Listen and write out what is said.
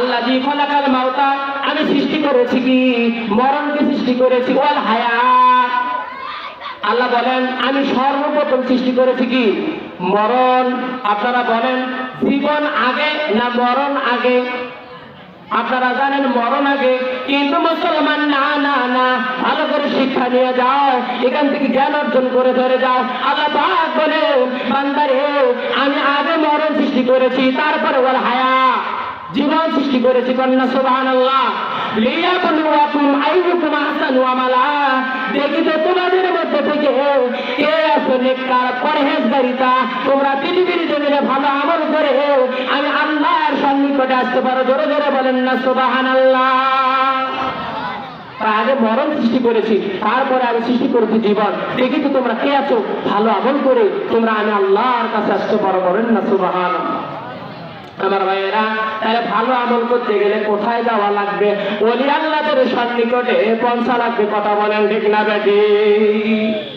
আল্লাযী খালাকাল মাউতা, আমি সৃষ্টি করেছি কি মরণকে সৃষ্টি করেছি, ওয়াল হায়াত, আল্লাহ বলেন আমি সর্বপ্রথম সৃষ্টি করেছি কি মরণ। আপনারা বলেন জীবন আগে না মরণ আগে? আপনারা জানেন মরণ আগে, কিন্তু মুসলমান না না না, ভালো করে শিক্ষা নিয়ে যাও, এখান থেকে জ্ঞান অর্জন করে ধরে যাও। আল্লাহ পাক বলে বান্দারে আমি আগে মরণ সৃষ্টি করেছি, তারপরে ওয়াল হায়াত জীবন সৃষ্টি করেছি। কন্যা সুবহানাল্লাহ। লিয়াবলুয়াকুম আইয়ুকুম আহসানু আমালা, দেখি তো তোমাদের মধ্যে থেকে কে আছে নেককার পরহেজগারিতা, তোমরা পৃথিবীর জমিনে ভালো আমল করে আমি আল্লাহর সন্নিকটে আসতে পারো। জোরে জোরে বলেন না সুবহানাল্লাহ। আগে মরণ সৃষ্টি করেছি, তারপরে আমি সৃষ্টি করেছি জীবন, দেখি তো তোমরা কে আছো ভালো আমল করে তোমরা আমি আল্লাহর কাছে আসতে পারো। বলেন না সুবহানাল্লাহ। আমার ভাইয়েরা, তাহলে ভালো আমল করতে গেলে কোথায় যাওয়া লাগবে? ওলি আল্লাহদের সন্নিকটে পৌঁছা লাগবে। কথা বলেন ঠিক না বেঠিক?